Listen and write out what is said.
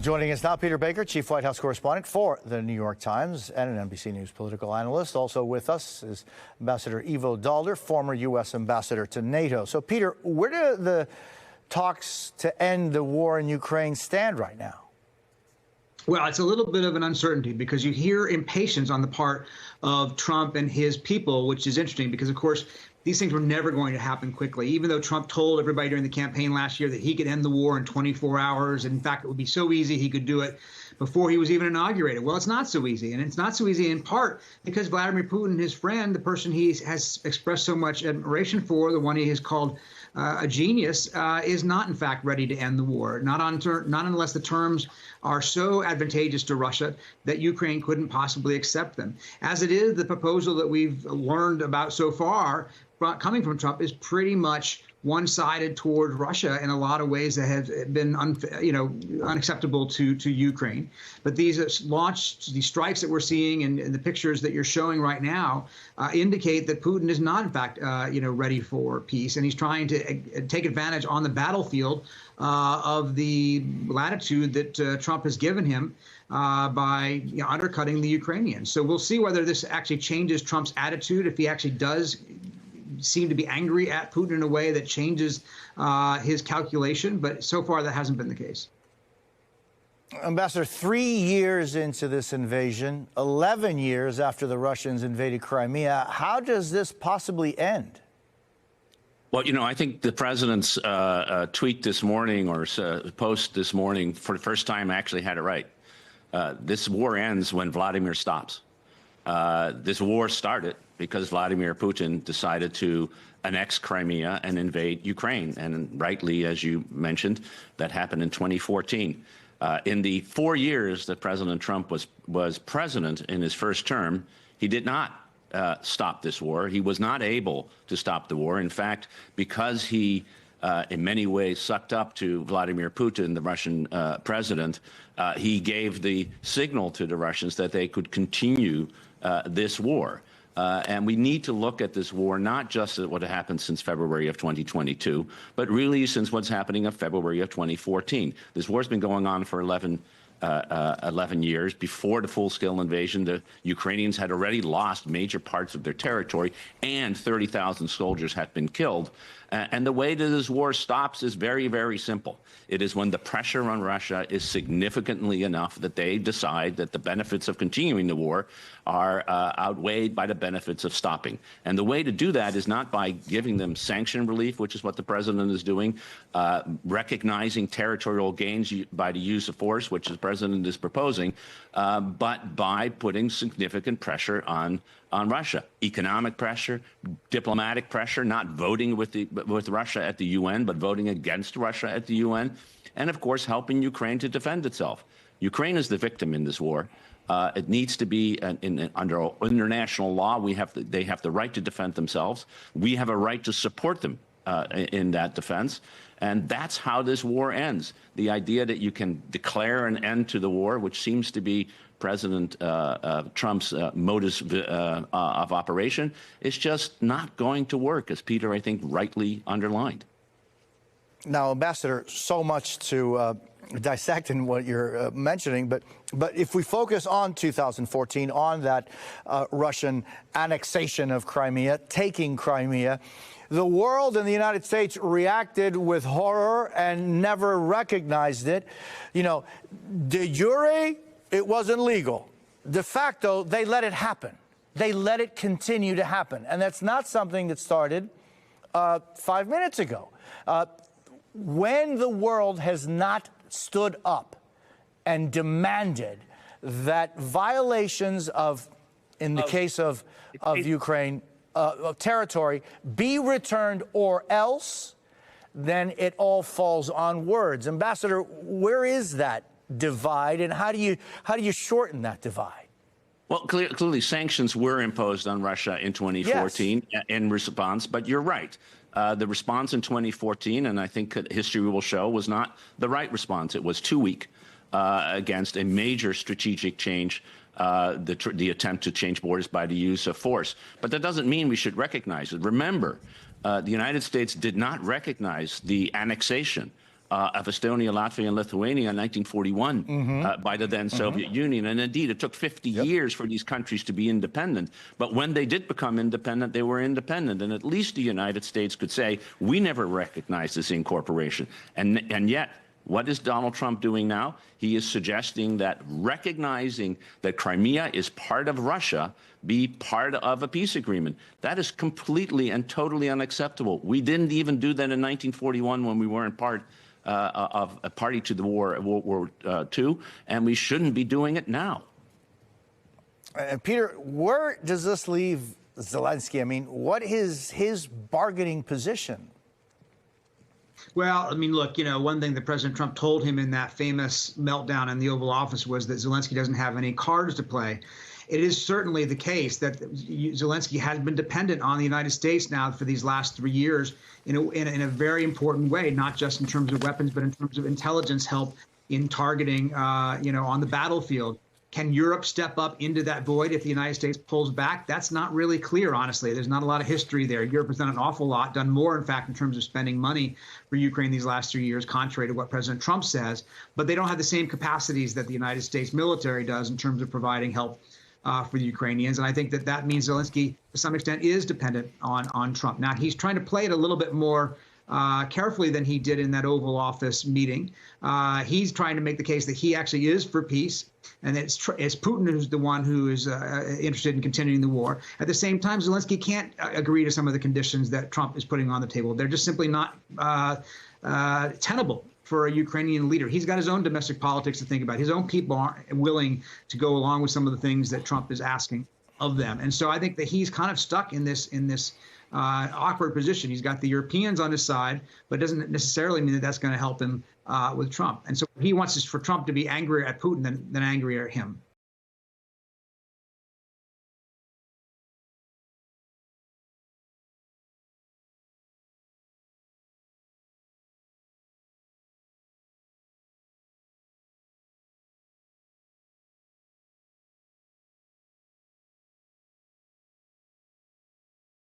Joining us now, Peter Baker, Chief White House Correspondent for The New York Times and an NBC News political analyst. Also with us is Ambassador Ivo Daalder, former U.S. ambassador to NATO. So, Peter, where do the talks to end the war in Ukraine stand right now? Well, it's a little bit of an uncertainty because you hear impatience on the part of Trump and his people, which is interesting because, of course, these things were never going to happen quickly, even though Trump told everybody during the campaign last year that he could end the war in 24 hours. In fact, it would be so easy he could do it before he was even inaugurated. Well, it's not so easy. And it's not so easy in part because Vladimir Putin, his friend, the person he has expressed so much admiration for, the one he has called a genius, is not, in fact, ready to end the war, not unless the terms are so advantageous to Russia that Ukraine couldn't possibly accept them. As it is, the proposal that we've learned about so far coming from Trump is pretty much one-sided toward Russia in a lot of ways that have been unacceptable to Ukraine. But these strikes that we're seeing and the pictures that you're showing right now indicate that Putin is not, in fact, ready for peace, and he's trying to take advantage on the battlefield of the latitude that Trump has given him by undercutting the Ukrainians. So we'll see whether this actually changes Trump's attitude, if he actually does seem to be angry at Putin in a way that changes his calculation. But so far, that hasn't been the case. Ambassador, 3 years into this invasion, 11 years after the Russians invaded Crimea, how does this possibly end? Well, I think the president's tweet this morning or post this morning for the first time actually had it right. This war ends when Vladimir stops. This war started because Vladimir Putin decided to annex Crimea and invade Ukraine. And rightly, as you mentioned, that happened in 2014. In the 4 years that President Trump was president in his first term, he did not stop this war. He was not able to stop the war. In fact, because he in many ways sucked up to Vladimir Putin, the Russian president, he gave the signal to the Russians that they could continue this war. And we need to look at this war not just at what happened since February of 2022, but really since what's happening in February of 2014. This war's been going on for 11 years. Before the full-scale invasion, the Ukrainians had already lost major parts of their territory, and 30,000 soldiers had been killed. And the way that this war stops is very, very simple. It is when the pressure on Russia is significantly enough that they decide that the benefits of continuing the war are outweighed by the benefits of stopping. And the way to do that is not by giving them sanction relief, which is what the president is doing, recognizing territorial gains by the use of force, which the president is proposing, but by putting significant pressure on Russia, economic pressure, diplomatic pressure, not voting with Russia at the UN, but voting against Russia at the UN, and of course helping Ukraine to defend itself. Ukraine is the victim in this war. It needs to be under international law. They have the right to defend themselves. We have a right to support them in that defense. And that's how this war ends. The idea that you can declare an end to the war, which seems to be President Trump's modus of operation, is just not going to work, as Peter, I think, rightly underlined. Now, Ambassador, so much to dissect in what you're mentioning, but if we focus on 2014, on that Russian annexation of Crimea, taking Crimea, the world and the United States reacted with horror and never recognized it. De jure, it wasn't legal. De facto, they let it happen. They let it continue to happen. And that's not something that started 5 minutes ago. When the world has not stood up and demanded that violations of, in the case of Ukraine, territory be returned or else, then it all falls on words. Ambassador, where is that divide, and how do you shorten that divide? Well, clearly sanctions were imposed on Russia in 2014 in response, but you're right. The response in 2014, and I think history will show, was not the right response. It was too weak against a major strategic change, the attempt to change borders by the use of force. But that doesn't mean we should recognize it. Remember, the United States did not recognize the annexation of Estonia, Latvia, and Lithuania in 1941 by the then Soviet Union. And indeed, it took 50 years for these countries to be independent. But when they did become independent, they were independent. And at least the United States could say, we never recognized this incorporation. And yet, what is Donald Trump doing now? He is suggesting that recognizing that Crimea is part of Russia be part of a peace agreement. That is completely and totally unacceptable. We didn't even do that in 1941 when we weren't part of a party to the war, World War II, and we shouldn't be doing it now. Peter, where does this leave Zelensky? I mean, what is his bargaining position? Well, I mean, look, one thing that President Trump told him in that famous meltdown in the Oval Office was that Zelensky doesn't have any cards to play. It is certainly the case that Zelensky has been dependent on the United States now for these last 3 years in a very important way, not just in terms of weapons, but in terms of intelligence help in targeting, on the battlefield. Can Europe step up into that void if the United States pulls back? That's not really clear, honestly. There's not a lot of history there. Europe has done an awful lot, done more, in fact, in terms of spending money for Ukraine these last 3 years, contrary to what President Trump says. But they don't have the same capacities that the United States military does in terms of providing help for the Ukrainians. And I think that means Zelensky, to some extent, is dependent on Trump. Now, he's trying to play it a little bit more carefully than he did in that Oval Office meeting. He's trying to make the case that he actually is for peace, and it's Putin who's the one who is interested in continuing the war. At the same time, Zelensky can't agree to some of the conditions that Trump is putting on the table. They're just simply not tenable for a Ukrainian leader. He's got his own domestic politics to think about. His own people aren't willing to go along with some of the things that Trump is asking of them. And so I think that he's kind of stuck in this awkward position. He's got the Europeans on his side, but it doesn't necessarily mean that that's going to help him with Trump. And so he wants for Trump to be angrier at Putin than angrier at him.